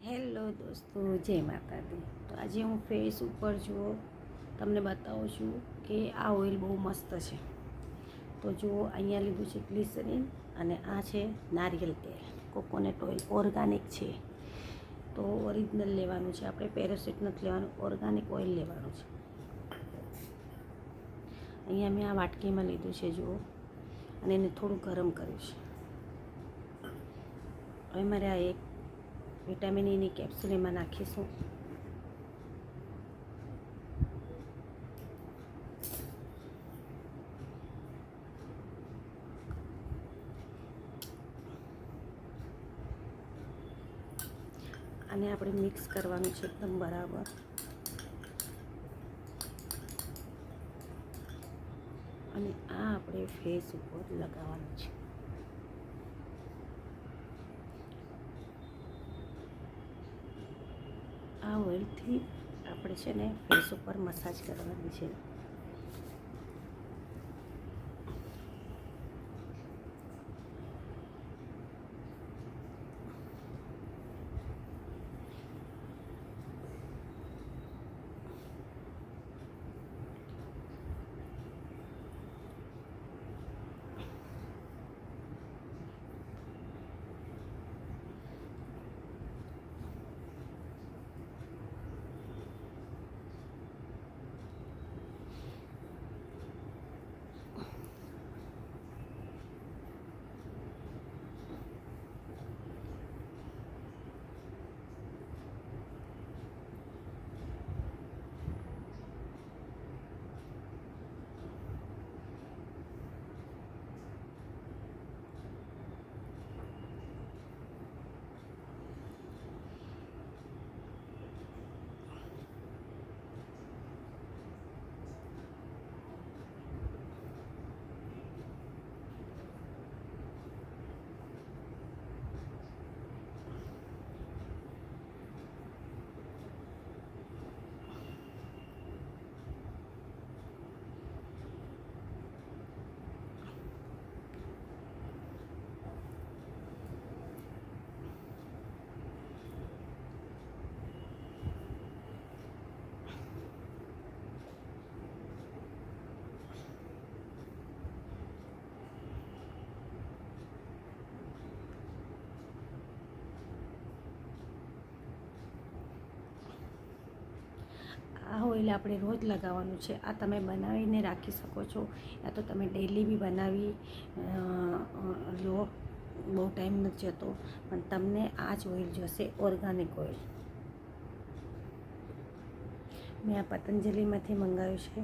Hello દોસ્તો, જય માતાજી. તો આજે હું ફેસ ઉપર જુઓ તમને બતાવું છું કે આ ઓઇલ બહુ મસ્ત છે. તો જુઓ, અહીંયા લીધું છે ગ્લિસરીન અને આ છે નારિયેલ તેલ, કોકોનટ ઓઇલ ઓર્ગાનિક છે. તો ઓરિજિનલ લેવાનું છે, આપણે પેરાશૂટ નથી લેવાનું, ઓર્ગાનિક ઓઇલ લેવાનું છે. અહીંયા મેં આ વાટકીમાં લીધું છે જુઓ, અને એને થોડું ગરમ કર્યું છે. હવે મારે આ એક વિટામિન ઈની કેપ્સ્યુલ એમાં નાખીશું. આને આપણે મિક્સ કરવાનું છે એકદમ બરાબર. અને આ આપણે ફેસ ઉપર લગાવવાનું છે. આ ઓઇલથી આપણે છે ને ફેસ ઉપર મસાજ કરવાની છે. આ ઓઇલ આપણે રોજ લગાવવાનું છે. આ તમે બનાવીને રાખી શકો છો, યા તો તમે ડેલી બી બનાવી લો, બહુ ટાઈમ નથી જતો. પણ તમને આ જ ઓઇલ જોશે, ઓર્ગાનિક ઓઇલ. મેં આ પતંજલિમાંથી મંગાવ્યું છે.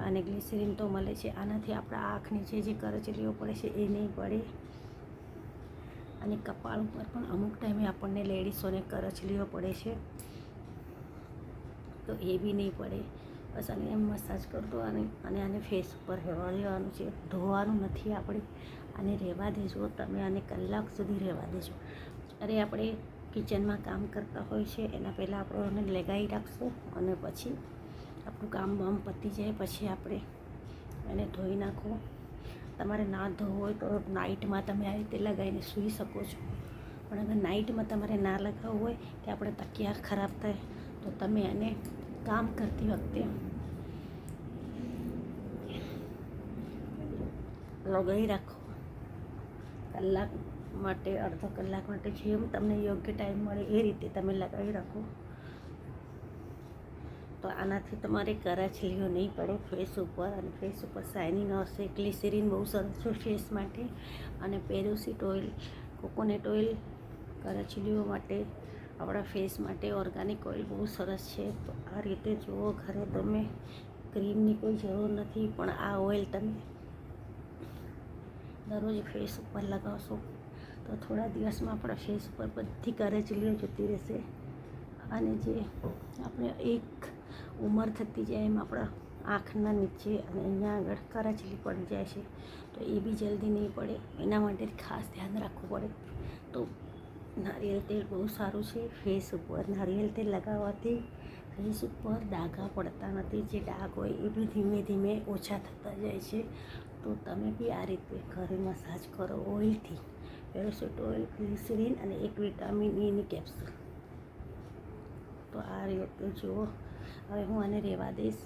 અને ગ્લિસરીન તો મળે છે. આનાથી આપણા આંખની જે કરચલીઓ પડે છે એ નહીં પડે. અને કપાળ ઉપર પણ અમુક ટાઈમે આપણને લેડીઝોને કરચલીઓ પડે છે, તો એ બી નહીં પડે. બસ આને એમ મસાજ કરતો અને આને ફેસ ઉપર રહેવા દેવાનું છે, ધોવાનું નથી આપણે. આને રહેવા દેજો તમે, આને કલાક સુધી રહેવા દેજો. અરે આપણે કિચનમાં કામ કરતા હોય છે એના પહેલાં આપણે એને લગાવી રાખશું, અને પછી આપણું કામ બામ પતી જાય પછી આપણે એને ધોઈ નાખો. તમારે ના ધોવું હોય તો નાઇટમાં તમે આ રીતે લગાવીને સૂઈ શકો છો. પણ અગર નાઇટમાં તમારે ના લગાવવું હોય કે આપણે તકિયા ખરાબ થાય, તો તમે એને કામ કરતી વખતે લગાવી રાખો. કલાક માટે, અડધો કલાક માટે, જેમ તમને યોગ્ય ટાઈમ મળે એ રીતે તમે લગાવી રાખો. તો આનાથી તમારે કરચલીઓ નહીં પડે ફેસ ઉપર, અને ફેસ ઉપર શાઇનિંગ આવશે. ગ્લિસરીન બહુ સરસ છે ફેસ માટે, અને પેરાશૂટ ઓઇલ, કોકોનટ ઓઇલ કરચલીઓ માટે, આપણા ફેસ માટે ઓર્ગાનિક ઓઇલ બહુ સરસ છે. તો આ રીતે જુઓ, ઘરે તમે ક્રીમની કોઈ જરૂર નથી, પણ આ ઓઇલ તમે દરરોજ ફેસ ઉપર લગાવશો તો થોડા દિવસમાં આપણા ફેસ ઉપર બધી કરચલીઓ જતી રહેશે. અને જે આપણે એક ઉંમર થતી જાય એમ આપણા આંખના નીચે અને અહીંયા આગળ કરચલી પડી જાય છે, તો એ બી જલ્દી નહીં પડે. એના માટે ખાસ ધ્યાન રાખવું પડે. તો નારિયેળ તેલ બહુ સારું છે ફેસ ઉપર. નારિયેળ તેલ લગાવવાથી ફેસ ઉપર ડાઘા પડતા નથી. જે ડાઘ હોય એ બી ધીમે ધીમે ઓછા થતા જાય છે. તો તમે બી આ રીતે ઘરે મસાજ કરો ઓઇલથી. પેરાશૂટ ઓઇલ, ગ્લિસરીન અને એક વિટામિન ઈની કેપ્સ્યુલ. તો આ રહ્યો તો જુઓ. હવે હું આને રહેવા દઈશ.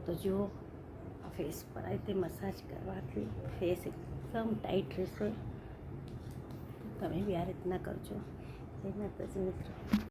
તો જુઓ, આ ફેસ પર આ રીતે મસાજ કરવાથી ફેસ એકદમ ટાઈટ રહેશે. તમે બી આ રીતના કરજો. જય માતાજી મિત્રો.